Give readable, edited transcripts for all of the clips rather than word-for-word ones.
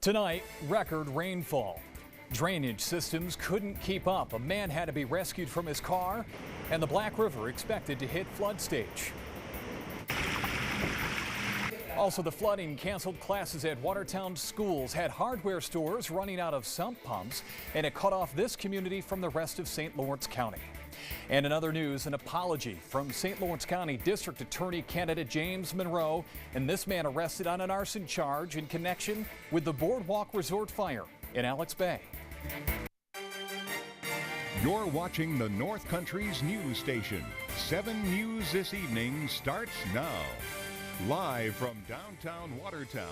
Tonight, record rainfall. Drainage systems couldn't keep up. A man had to be rescued from his car, and the Black River expected to hit flood stage. Also, the flooding canceled classes at Watertown schools, had hardware stores running out of sump pumps, and it cut off this community from the rest of St. Lawrence County. And in other news, an apology from St. Lawrence County District Attorney candidate James Monroe, and this man arrested on an arson charge in connection with the Boardwalk Resort fire in Alex Bay. You're watching the North Country's news station. 7 News this evening starts now. Live from downtown Watertown,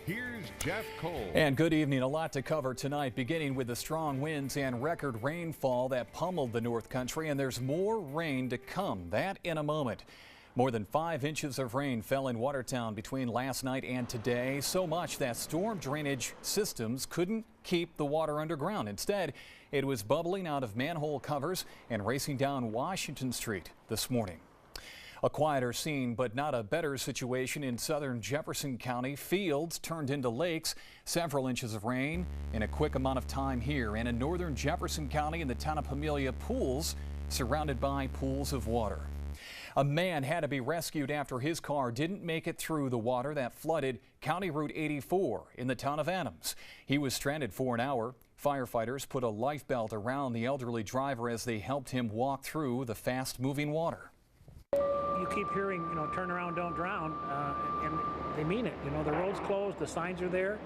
here's Jeff Cole. And good evening. A lot to cover tonight, beginning with the strong winds and record rainfall that pummeled the North Country, and there's more rain to come. That in a moment. More than 5 inches of rain fell in Watertown between last night and today, so much that storm drainage systems couldn't keep the water underground. Instead, it was bubbling out of manhole covers and racing down Washington Street this morning. A quieter scene, but not a better situation in southern Jefferson County. Fields turned into lakes, several inches of rain in a quick amount of time here. And in northern Jefferson County in the town of Pamelia, pools surrounded by pools of water. A man had to be rescued after his car didn't make it through the water that flooded County Route 84 in the town of Adams. He was stranded for an hour. Firefighters put a life belt around the elderly driver as they helped him walk through the fast-moving water. You keep hearing, turn around, don't drown, and they mean it. The road's closed, the signs are there.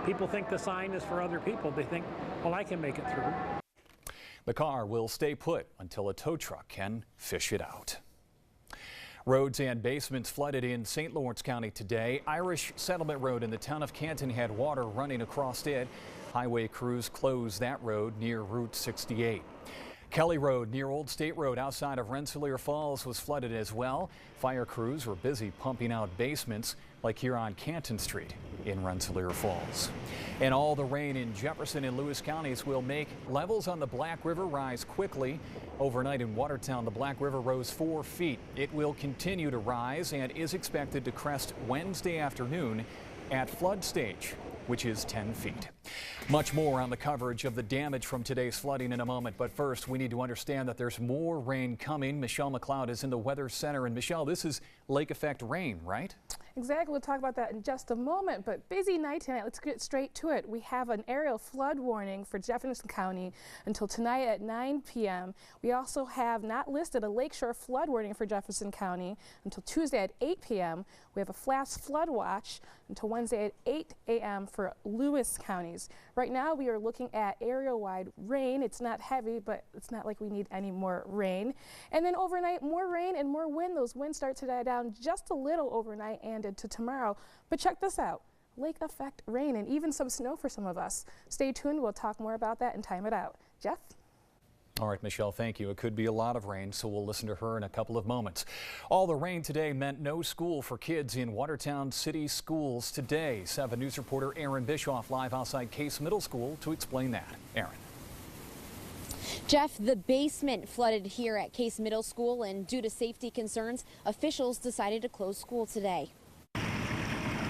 People think the sign is for other people. They think, well, I can make it through. The car will stay put until a tow truck can fish it out. Roads and basements flooded in St. Lawrence County today. Irish Settlement Road in the town of Canton had water running across it. Highway crews closed that road near Route 68. Kelly Road near Old State Road outside of Rensselaer Falls was flooded as well. Fire crews were busy pumping out basements like here on Canton Street in Rensselaer Falls. And all the rain in Jefferson and Lewis counties will make levels on the Black River rise quickly. Overnight in Watertown, the Black River rose 4 feet. It will continue to rise and is expected to crest Wednesday afternoon at flood stage, which is 10 feet. Much more on the coverage of the damage from today's flooding in a moment. But first, we need to understand that there's more rain coming. Michelle McLeod is in the Weather Center. And Michelle, this is lake effect rain, right? Exactly. We'll talk about that in just a moment. But busy night tonight. Let's get straight to it. We have an aerial flood warning for Jefferson County until tonight at 9 p.m. We also have not listed a lakeshore flood warning for Jefferson County until Tuesday at 8 p.m. We have a flash flood watch until Wednesday at 8 a.m. for Lewis counties. Right now we are looking at area-wide rain. It's not heavy, but it's not like we need any more rain. And then overnight, more rain and more wind. Those winds start to die down just a little overnight and into tomorrow. But check this out. Lake effect rain and even some snow for some of us. Stay tuned. We'll talk more about that and time it out. Jeff? All right, Michelle, thank you. It could be a lot of rain, so we'll listen to her in a couple of moments. All the rain today meant no school for kids in Watertown City schools today. 7 News reporter Aaron Bischoff live outside Case Middle School to explain that. Aaron. Jeff, the basement flooded here at Case Middle School, and due to safety concerns, officials decided to close school today.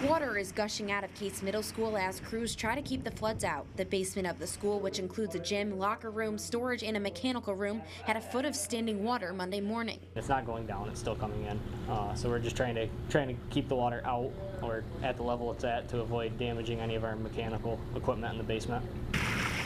Water is gushing out of Case Middle School as crews try to keep the floods out. The basement of the school, which includes a gym, locker room, storage, and a mechanical room, had a foot of standing water Monday morning. It's not going down, it's still coming in. So we're just trying to keep the water out or at the level it's at to avoid damaging any of our mechanical equipment in the basement.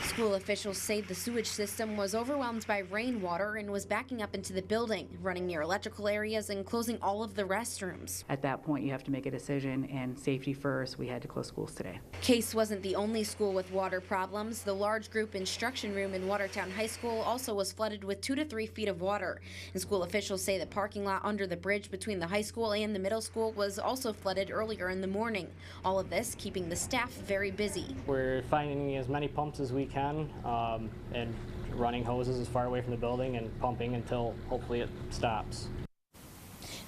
School officials say the sewage system was overwhelmed by rainwater and was backing up into the building, running near electrical areas and closing all of the restrooms. At that point, you have to make a decision, and safety first. We had to close schools today. Case wasn't the only school with water problems. The large group instruction room in Watertown High School also was flooded with 2 to 3 feet of water. And school officials say the parking lot under the bridge between the high school and the middle school was also flooded earlier in the morning. All of this keeping the staff very busy. We're finding as many pumps as we can and running hoses as far away from the building and pumping until hopefully it stops.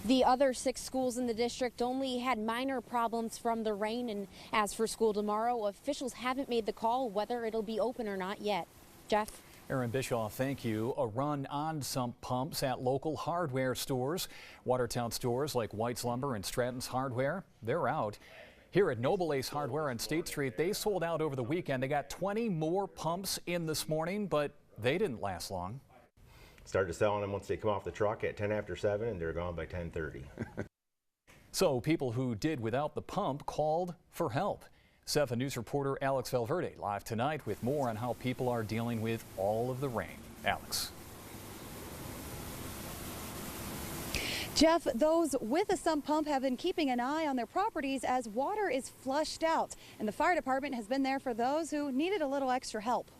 The other 6 schools in the district only had minor problems from the rain, and as for school tomorrow, officials haven't made the call whether it'll be open or not yet. Jeff? Aaron Bischoff, thank you. A run on sump pumps at local hardware stores. Watertown stores like White's Lumber and Stratton's Hardware, they're out. Here at Noble Ace Hardware on State Street, they sold out over the weekend. They got 20 more pumps in this morning, but they didn't last long. Started selling them once they come off the truck at 10 after 7, and they're gone by 10:30. So people who did without the pump called for help. 7 News reporter Alex Valverde live tonight with more on how people are dealing with all of the rain. Alex. Jeff, those with a sump pump have been keeping an eye on their properties as water is flushed out, and the fire department has been there for those who needed a little extra help.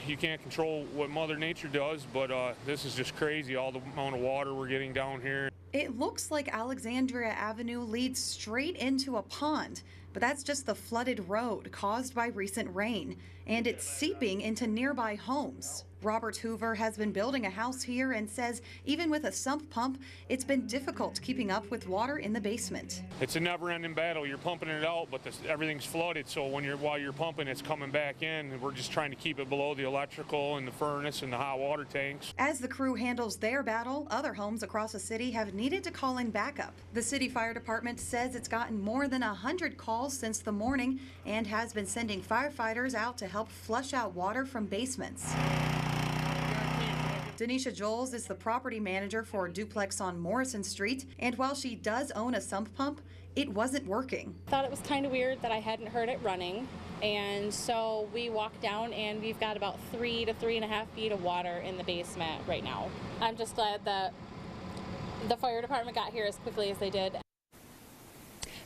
You can't control what Mother Nature does, but this is just crazy, all the amount of water we're getting down here. It looks like Alexandria Avenue leads straight into a pond, but that's just the flooded road caused by recent rain, and it's seeping into nearby homes. Robert Hoover has been building a house here and says even with a sump pump, it's been difficult keeping up with water in the basement. It's a never-ending battle. You're pumping it out, but everything's flooded, so while you're pumping, it's coming back in, and we're just trying to keep it below the electrical and the furnace and the hot water tanks. As the crew handles their battle, other homes across the city have needed to call in backup. The city fire department says it's gotten more than 100 calls since the morning and has been sending firefighters out to help flush out water from basements. Denisha Joels is the property manager for a duplex on Morrison Street, and while she does own a sump pump, it wasn't working. Thought it was kind of weird that I hadn't heard it running, and so we walked down and we've got about 3 to 3.5 feet of water in the basement right now. I'm just glad that the fire department got here as quickly as they did.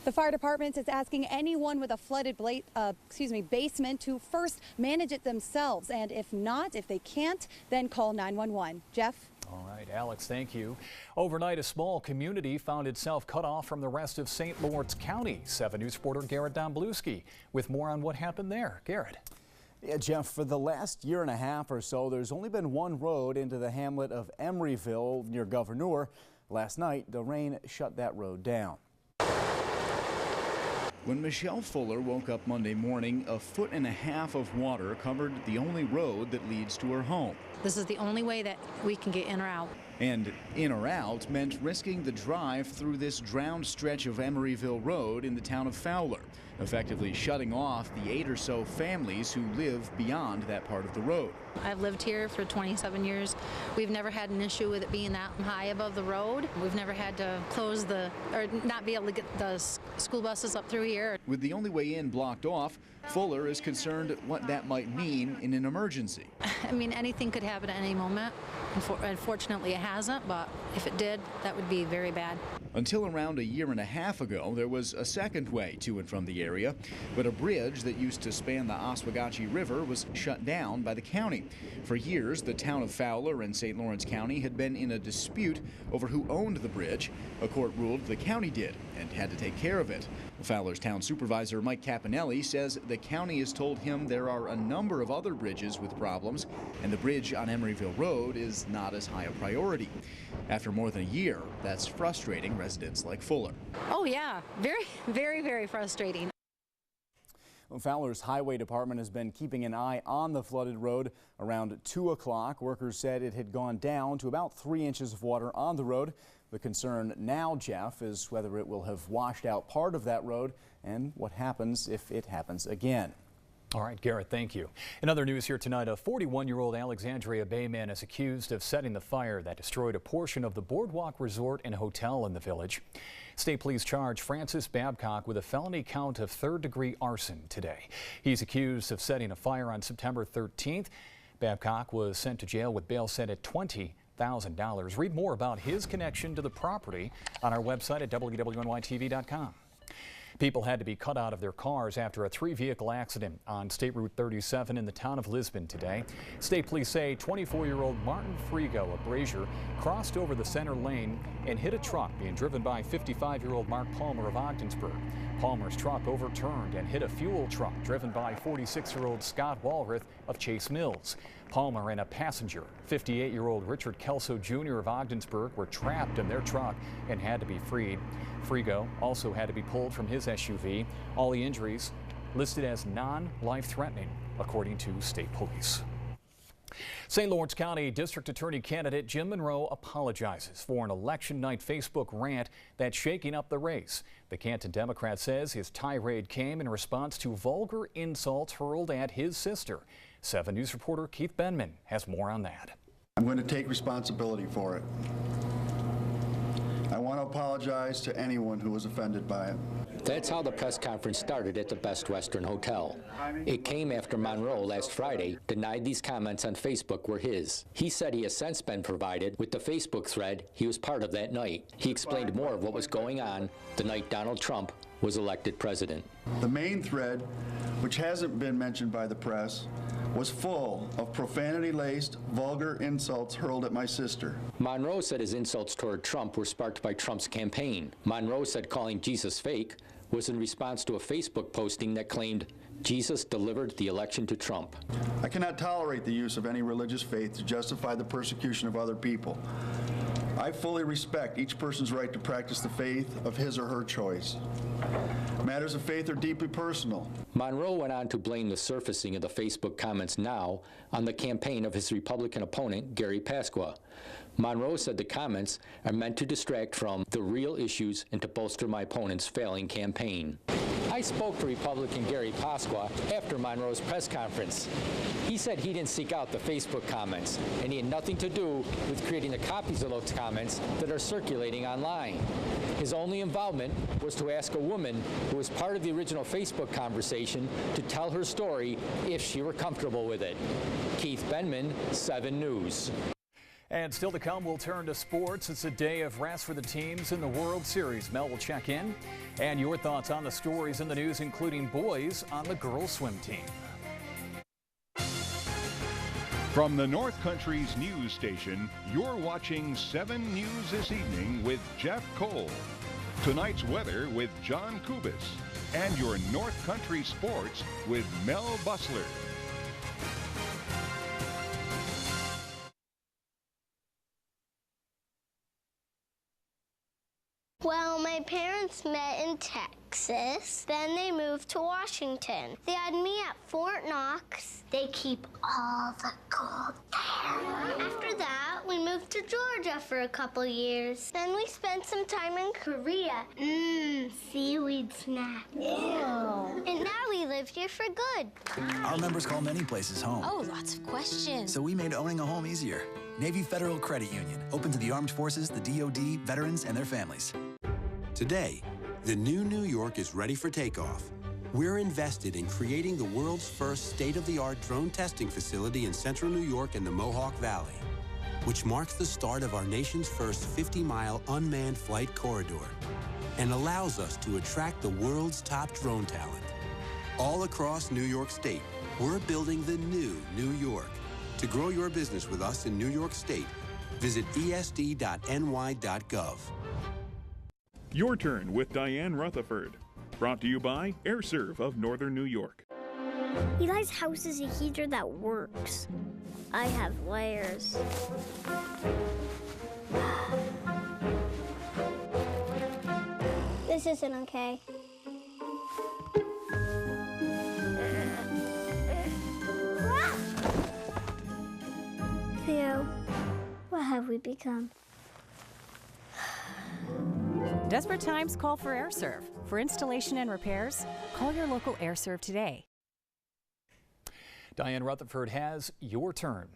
The fire department is asking anyone with a flooded basement to first manage it themselves, and if they can't, then call 911. Jeff? All right, Alex, thank you. Overnight, a small community found itself cut off from the rest of St. Lawrence County. 7 News reporter Garrett Domblewski with more on what happened there. Garrett. Yeah, Jeff, for the last year and a half or so, there's only been one road into the hamlet of Emeryville near Governor. Last night, the rain shut that road down. When Michelle Fuller woke up Monday morning, 1.5 feet of water covered the only road that leads to her home. This is the only way that we can get in or out. And in or out meant risking the drive through this drowned stretch of Emeryville Road in the town of Fowler, effectively shutting off the 8 or so families who live beyond that part of the road. I've lived here for 27 years. We've never had an issue with it being that high above the road. We've never had to close or not be able to get the school buses up through here. With the only way in blocked off, Fuller is concerned what that might mean in an emergency. I mean, anything could happen at any moment. Unfortunately, it hasn't, but if it did, that would be very bad. Until around 1.5 years ago, there was a second way to and from the area, but a bridge that used to span the Oswegatchie River was shut down by the county. For years, the town of Fowler and St. Lawrence County had been in a dispute over who owned the bridge. A court ruled the county did and had to take care of it. Fowler's town supervisor Mike Capinelli says the county has told him there are a number of other bridges with problems, and the bridge on Emeryville Road is not as high a priority. After more than a year, that's frustrating residents like Fuller. Oh yeah, very, very, very frustrating. Fowler's highway department has been keeping an eye on the flooded road. Around 2 o'clock, workers said it had gone down to about 3 inches of water on the road. The concern now, Jeff, is whether it will have washed out part of that road and what happens if it happens again. All right, Garrett, thank you. In other news here tonight, a 41-year-old Alexandria Bay man is accused of setting the fire that destroyed a portion of the Boardwalk Resort and Hotel in the village. State police charge Francis Babcock with a felony count of third-degree arson today. He's accused of setting a fire on September 13th. Babcock was sent to jail with bail set at $20,000. Read more about his connection to the property on our website at WWNYTV.com. People had to be cut out of their cars after a 3-vehicle accident on State Route 37 in the town of Lisbon today. State police say 24-year-old Martin Frigo of Brazier crossed over the center lane and hit a truck being driven by 55-year-old Mark Palmer of Ogdensburg. Palmer's truck overturned and hit a fuel truck driven by 46-year-old Scott Walrath of Chase Mills. Palmer and a passenger, 58-year-old Richard Kelso Jr. of Ogdensburg, were trapped in their truck and had to be freed. Frigo also had to be pulled from his SUV. All the injuries listed as non-life-threatening, according to state police. St. Lawrence County District Attorney candidate Jim Monroe apologizes for an election night Facebook rant that's shaking up the race. The Canton Democrat says his tirade came in response to vulgar insults hurled at his sister. 7 News reporter Keith Benman has more on that. I'm going to take responsibility for it. I want to apologize to anyone who was offended by it. That's how the press conference started at the Best Western Hotel. It came after Monroe last Friday denied these comments on Facebook were his. He said he has since been provided with the Facebook thread he was part of that night. He explained more of what was going on the night Donald Trump was elected president. The main thread, which hasn't been mentioned by the press, was full of profanity-laced, vulgar insults hurled at my sister. Monroe said his insults toward Trump were sparked by Trump's campaign. Monroe said calling Jesus fake was in response to a Facebook posting that claimed Jesus delivered the election to Trump. I cannot tolerate the use of any religious faith to justify the persecution of other people. I fully respect each person's right to practice the faith of his or her choice. Matters of faith are deeply personal. Monroe went on to blame the surfacing of the Facebook comments now on the campaign of his Republican opponent, Gary Pasqua. Monroe said the comments are meant to distract from the real issues and to bolster my opponent's failing campaign. I spoke to Republican Gary Pasqua after Monroe's press conference. He said he didn't seek out the Facebook comments, and he had nothing to do with creating the copies of those comments that are circulating online. His only involvement was to ask a woman who was part of the original Facebook conversation to tell her story if she were comfortable with it. Keith Benman, 7 News. And still to come, we'll turn to sports. It's a day of rest for the teams in the World Series. Mel will check in. And your thoughts on the stories in the news, including boys on the girls' swim team. From the North Country's news station, you're watching 7 News this evening with Jeff Cole. Tonight's weather with John Kubis. And your North Country sports with Mel Bussler. Well, my parents met in Texas, then they moved to Washington. They had me at Fort Knox. They keep all the gold there. After that, we moved to Georgia for a couple years. Then we spent some time in Korea. Seaweed snack. Ew. And now we live here for good. Our members call many places home. Oh, lots of questions. So we made owning a home easier. Navy Federal Credit Union, open to the armed forces, the DoD, veterans, and their families. Today, the new New York is ready for takeoff. We're invested in creating the world's first state-of-the-art drone testing facility in central New York and the Mohawk Valley, which marks the start of our nation's first 50-mile unmanned flight corridor and allows us to attract the world's top drone talent. All across New York State, we're building the new New York. To grow your business with us in New York State, visit esd.ny.gov. Your Turn with Diane Rutherford. Brought to you by AirServe of Northern New York. Eli's house is a heater that works. I have layers. This isn't okay. Theo, what have we become? Desperate times call for AirServe. For installation and repairs, call your local AirServe today. Diane Rutherford has your turn.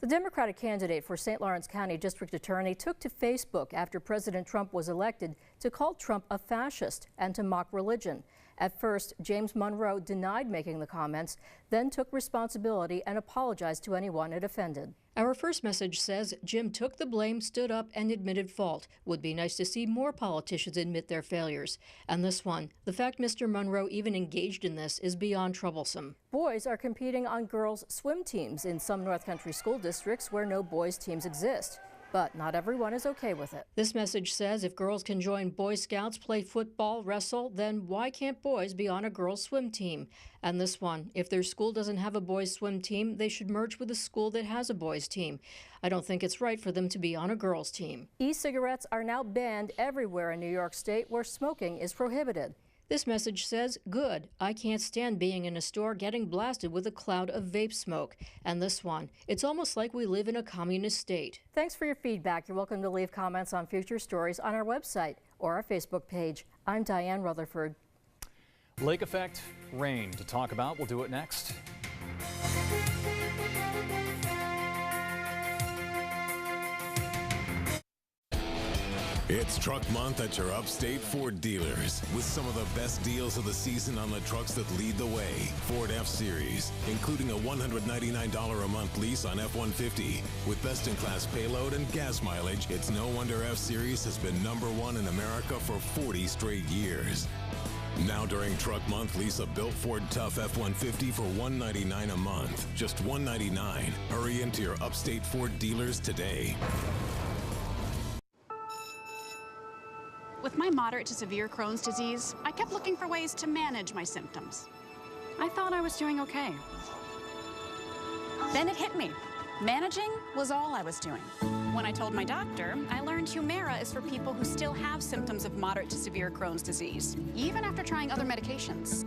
The Democratic candidate for St. Lawrence County District Attorney took to Facebook after President Trump was elected to call Trump a fascist and to mock religion. At first, James Monroe denied making the comments, then took responsibility and apologized to anyone it offended. Our first message says Jim took the blame, stood up, and admitted fault. Would be nice to see more politicians admit their failures. And this one, the fact Mr. Monroe even engaged in this is beyond troublesome. Boys are competing on girls' swim teams in some North Country school districts where no boys' teams exist. But not everyone is okay with it. This message says if girls can join Boy Scouts, play football, wrestle, then why can't boys be on a girls' swim team? And this one, if their school doesn't have a boys' swim team, they should merge with a school that has a boys' team. I don't think it's right for them to be on a girls' team. E-cigarettes are now banned everywhere in New York State where smoking is prohibited. This message says, good, I can't stand being in a store getting blasted with a cloud of vape smoke. And this one, it's almost like we live in a communist state. Thanks for your feedback. You're welcome to leave comments on future stories on our website or our Facebook page. I'm Diane Rutherford. Lake effect rain to talk about. We'll do it next. It's Truck Month at your Upstate Ford dealers with some of the best deals of the season on the trucks that lead the way. Ford F-Series, including a $199 a month lease on F-150. With best-in-class payload and gas mileage, it's no wonder F-Series has been #1 in America for 40 straight years. Now during Truck Month, lease a built Ford Tough F-150 for $199 a month. Just $199. Hurry into your Upstate Ford dealers today. With my moderate to severe Crohn's disease, I kept looking for ways to manage my symptoms. I thought I was doing okay. Then it hit me. Managing was all I was doing. When I told my doctor, I learned Humira is for people who still have symptoms of moderate to severe Crohn's disease, even after trying other medications.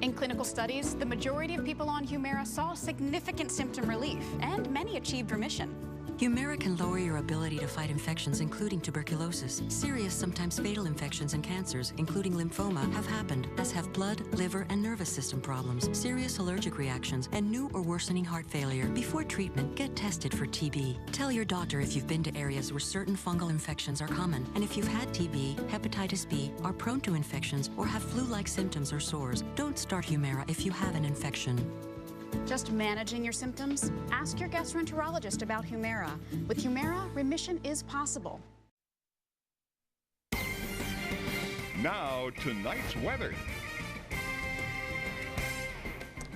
In clinical studies, the majority of people on Humira saw significant symptom relief, and many achieved remission. Humira can lower your ability to fight infections, including tuberculosis. Serious, sometimes fatal infections and cancers, including lymphoma, have happened, as have blood, liver, and nervous system problems, serious allergic reactions, and new or worsening heart failure. Before treatment, get tested for TB. Tell your doctor if you've been to areas where certain fungal infections are common, and if you've had TB, hepatitis B, are prone to infections, or have flu-like symptoms or sores. Don't start Humira if you have an infection. Just managing your symptoms? Ask your gastroenterologist about Humira. With Humira, remission is possible. Now, tonight's weather.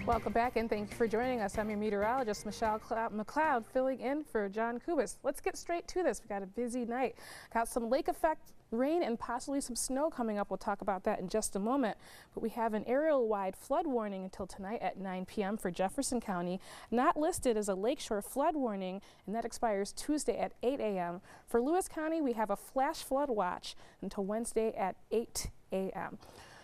Welcome back and thank you for joining us. I'm your meteorologist, Michelle McLeod, filling in for John Kubis. Let's get straight to this. We got a busy night. Got some lake effect rain and possibly some snow coming up. We'll talk about that in just a moment. But we have an area-wide flood warning until tonight at 9 p.m. for Jefferson County. Not listed as a lakeshore flood warning, and that expires Tuesday at 8 a.m. For Lewis County, we have a flash flood watch until Wednesday at 8 a.m.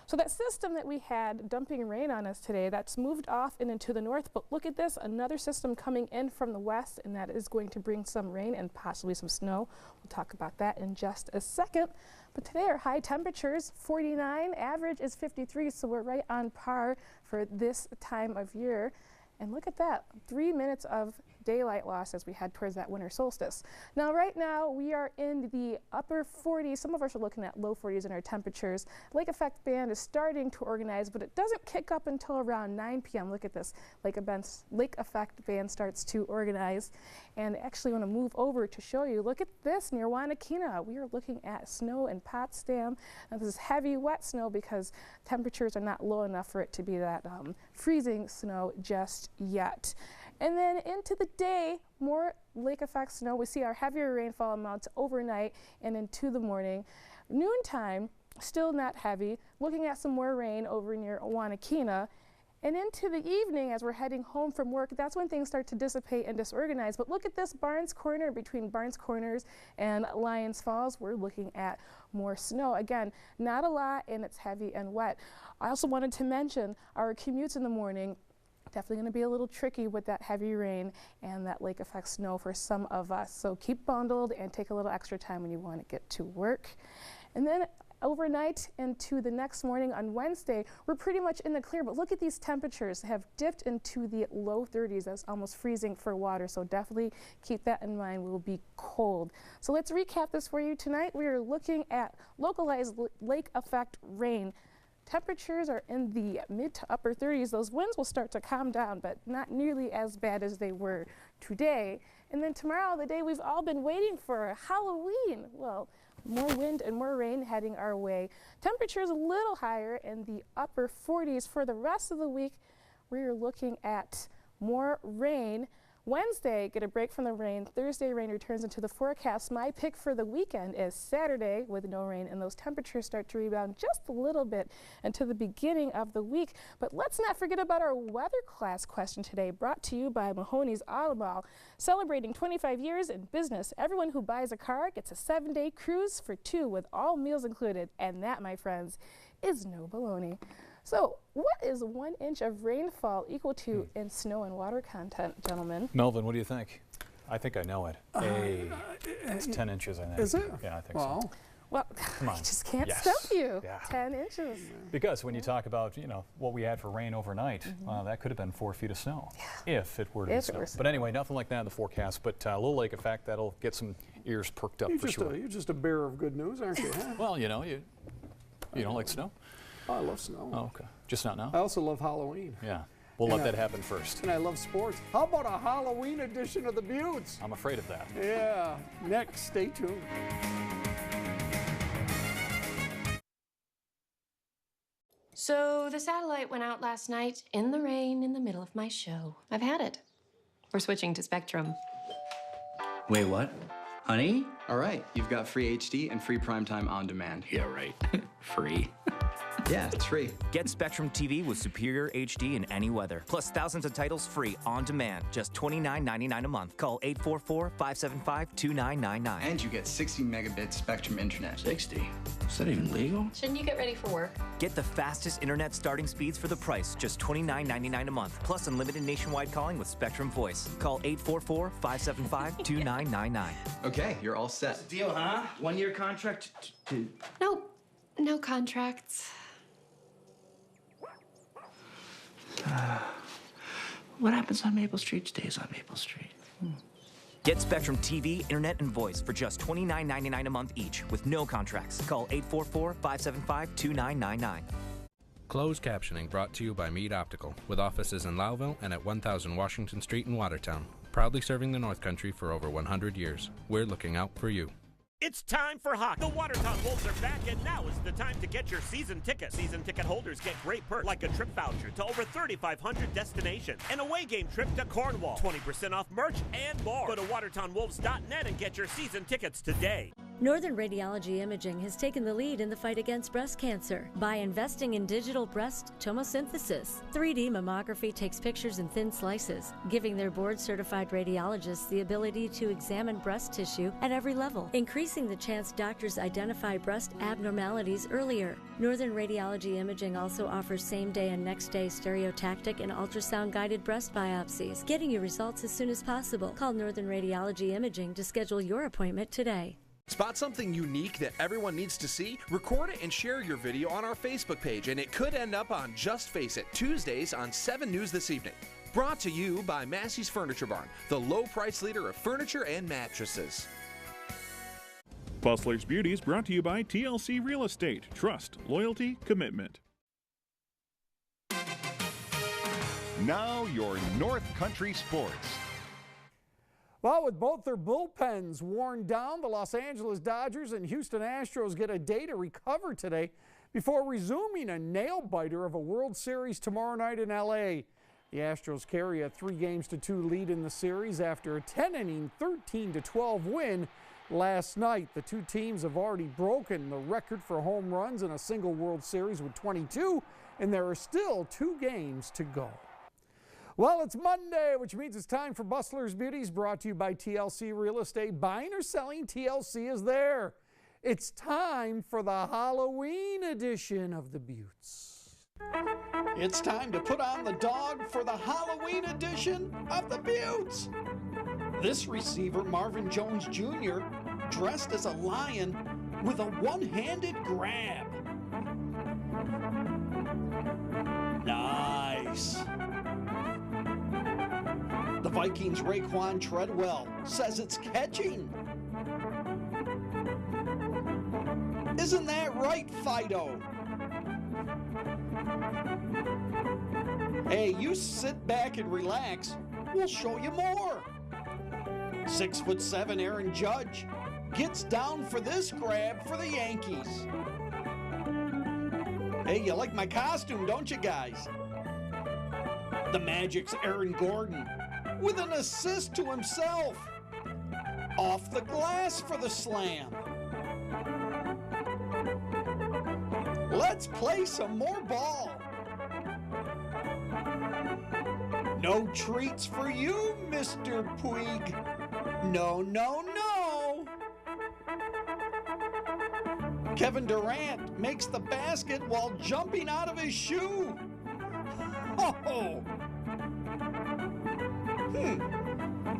So that system that we had dumping rain on us today, that's moved off and into the north, but look at this, another system coming in from the west, and that is going to bring some rain and possibly some snow. We'll talk about that in just a second. But today our high temperatures, 49, average is 53, so we're right on par for this time of year. And look at that, 3 minutes of daylight loss as we head towards that winter solstice. Now right now we are in the upper 40s. Some of us are looking at low 40s in our temperatures. Lake effect band is starting to organize, but it doesn't kick up until around 9 p.m. Look at this, lake effect band starts to organize. And actually want to move over to show you, look at this near Wanakina. We are looking at snow in Potsdam. Now this is heavy wet snow because temperatures are not low enough for it to be that freezing snow just yet. And then into the day, more lake effect snow. We see our heavier rainfall amounts overnight and into the morning. Noontime, still not heavy. Looking at some more rain over near Wanakina. And into the evening, as we're heading home from work, that's when things start to dissipate and disorganize. But look at this Barnes Corner, between Barnes Corners and Lyons Falls, we're looking at more snow. Again, not a lot, and it's heavy and wet. I also wanted to mention our commutes in the morning. Definitely going to be a little tricky with that heavy rain and that lake effect snow for some of us. So keep bundled and take a little extra time when you want to get to work. And then overnight into the next morning on Wednesday, we're pretty much in the clear, but look at these temperatures have dipped into the low 30s. That's almost freezing for water, so definitely keep that in mind. We will be cold. So let's recap this for you tonight. We are looking at localized lake effect rain. Temperatures are in the mid to upper 30s. Those winds will start to calm down, but not nearly as bad as they were today. And then tomorrow, the day we've all been waiting for, Halloween. Well, more wind and more rain heading our way. Temperatures a little higher in the upper 40s. For the rest of the week, we're looking at more rain. Wednesday, get a break from the rain. Thursday, rain returns into the forecast. My pick for the weekend is Saturday with no rain, and those temperatures start to rebound just a little bit into the beginning of the week. But let's not forget about our weather class question today, brought to you by Mahoney's Auto Mall. Celebrating 25 years in business, everyone who buys a car gets a 7-day cruise for 2 with all meals included. And that, my friends, is no baloney. So what is 1 inch of rainfall equal to in snow and water content, gentlemen? Melvin, what do you think? I think I know it. It's 10 inches, I think. Is it? Yeah, I think so. Well, Come on. I just can't Yes. stump you. Yeah. 10 inches. Because when you talk about, what we had for rain overnight, that could have been 4 feet of snow if it were to be snow. But anyway, nothing like that in the forecast. But a little lake effect, that'll get some ears perked up for sure. You're just a bearer of good news, aren't you? Huh? Well, you don't like snow? Oh, I love snow. Oh, okay. Just not now? I also love Halloween. Yeah. We'll let that happen first. And I love sports. How about a Halloween edition of the Buttes? I'm afraid of that. Yeah. Next, stay tuned. So the satellite went out last night in the rain in the middle of my show. I've had it. We're switching to Spectrum. Wait, what? Honey? All right, you've got free HD and free primetime on demand. Yeah, right. Free. Yeah, it's free. Get Spectrum TV with superior HD in any weather. Plus thousands of titles free on demand. Just $29.99 a month. Call 844-575-2999. And you get 60 megabit Spectrum internet. 60? Is that even legal? Shouldn't you get ready for work? Get the fastest internet starting speeds for the price. Just $29.99 a month. Plus unlimited nationwide calling with Spectrum Voice. Call 844-575-2999. Okay, you're all set. Deal, huh? 1-year contract to... Nope. No contracts. What happens on Maple Street stays on Maple Street. Get Spectrum TV, internet, and voice for just $29.99 a month each with no contracts. Call 844-575-2999. Closed captioning brought to you by Meade Optical, with offices in Lowville and at 1000 Washington Street in Watertown. Proudly serving the North Country for over 100 years. We're looking out for you. It's time for hockey. The Watertown Wolves are back, and now is the time to get your season ticket. Season ticket holders get great perks like a trip voucher to over 3,500 destinations, an away game trip to Cornwall, 20% off merch, and more. Go to watertownwolves.net and get your season tickets today. Northern Radiology Imaging has taken the lead in the fight against breast cancer by investing in digital breast tomosynthesis. 3D mammography takes pictures in thin slices, giving their board-certified radiologists the ability to examine breast tissue at every level, increasing the chance doctors identify breast abnormalities earlier. Northern Radiology Imaging also offers same-day and next-day stereotactic and ultrasound-guided breast biopsies, getting you results as soon as possible. Call Northern Radiology Imaging to schedule your appointment today. Spot something unique that everyone needs to see? Record it and share your video on our Facebook page, and it could end up on Just Face It, Tuesdays on 7 News This Evening. Brought to you by Massey's Furniture Barn, the low-price leader of furniture and mattresses. Bustler's Beauty is brought to you by TLC Real Estate. Trust, loyalty, commitment. Now your North Country sports. Well, with both their bullpens worn down, the Los Angeles Dodgers and Houston Astros get a day to recover today before resuming a nail-biter of a World Series tomorrow night in L.A. The Astros carry a 3-2 lead in the series after a 10-inning, 13-12 win last night. The two teams have already broken the record for home runs in a single World Series with 22, and there are still 2 games to go. Well, it's Monday, which means it's time for Bustler's Beauties, brought to you by TLC Real Estate. Buying or selling, TLC is there. It's time for the Halloween edition of the Buttes. It's time to put on the dog for the Halloween edition of the Buttes. This receiver, Marvin Jones Jr., dressed as a lion with a one-handed grab. Nice. The Vikings' Raquan Treadwell says it's catching. Isn't that right, Fido? Hey, you sit back and relax. We'll show you more. 6'7" Aaron Judge gets down for this grab for the Yankees. Hey, you like my costume, don't you guys? The Magic's Aaron Gordon with an assist to himself. Off the glass for the slam. Let's play some more ball. No treats for you, Mr. Puig. No, no, no. Kevin Durant makes the basket while jumping out of his shoe. Oh!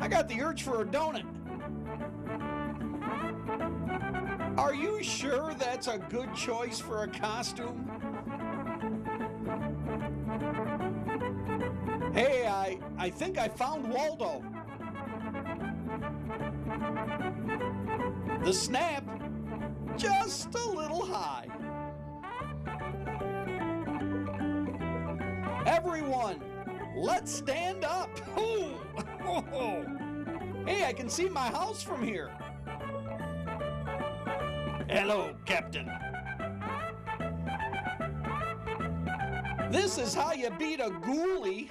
I got the urge for a donut. Are you sure that's a good choice for a costume? Hey, I think I found Waldo. The snap, just a little high. Everyone, let's stand up. Oh. Hey, I can see my house from here. Hello, Captain. This is how you beat a ghoulie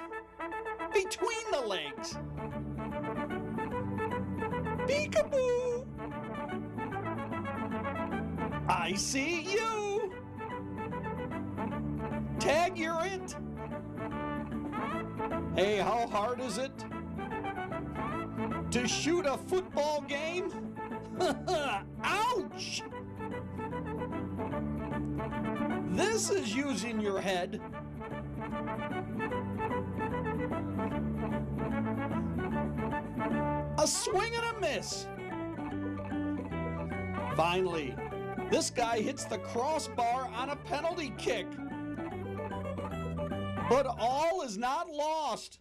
between the legs. Peekaboo! I see you. Tag, you're it. Hey, how hard is it to shoot a football game? Ouch! This is using your head. A swing and a miss. Finally, this guy hits the crossbar on a penalty kick. But all is not lost.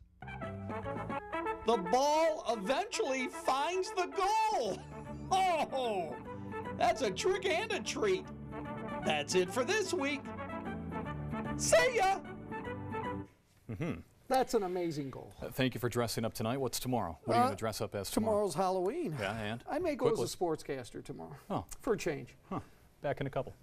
The ball eventually finds the goal. Oh, that's a trick and a treat. That's it for this week. See ya. That's an amazing goal. Thank you for dressing up tonight. What's tomorrow? What are you going to dress up as tomorrow? Tomorrow's Halloween. Yeah, and? I may go as a sportscaster tomorrow. Oh. For a change. Huh. Back in a couple.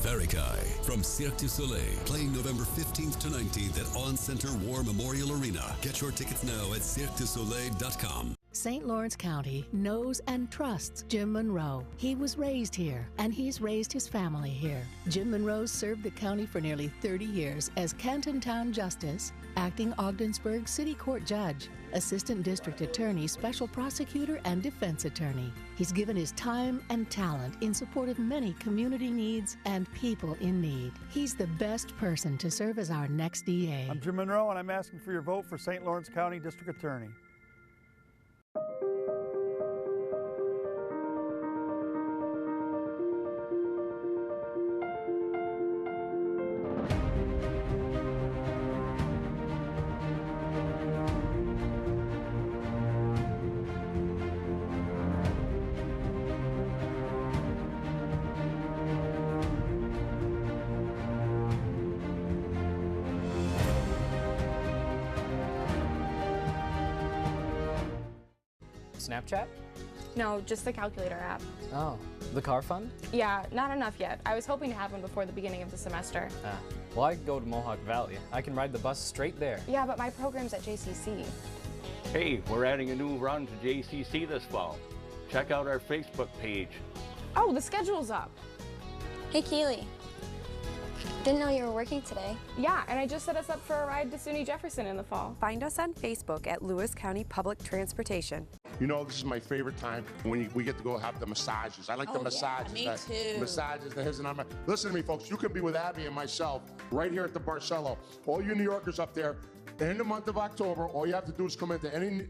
Verikai from Cirque du Soleil, playing November 15th to 19th at On Center War Memorial Arena. Get your tickets now at cirquedusoleil.com. St. Lawrence County knows and trusts Jim Monroe. He was raised here, and he's raised his family here. Jim Monroe served the county for nearly 30 years as Canton Town Justice, acting Ogdensburg City Court Judge, Assistant District Attorney, Special Prosecutor, and Defense Attorney. He's given his time and talent in support of many community needs and people in need. He's the best person to serve as our next DA. I'm Jim Monroe, and I'm asking for your vote for St. Lawrence County District Attorney. Snapchat? No, just the calculator app. Oh, the car fund? Yeah, not enough yet. I was hoping to have one before the beginning of the semester. Ah, well, I could go to Mohawk Valley. I can ride the bus straight there. Yeah, but my program's at JCC. Hey, we're adding a new run to JCC this fall. Check out our Facebook page. Oh, the schedule's up. Hey, Keely. Didn't know you were working today. Yeah, and I just set us up for a ride to SUNY Jefferson in the fall. Find us on Facebook at Lewis County Public Transportation. You know, this is my favorite time when we get to go have the massages. I like the massages. Me too. Massages, the his and I'm. Listen to me, folks. You can be with Abby and myself right here at the Barcelo. All you New Yorkers up there, in the month of October, all you have to do is come into any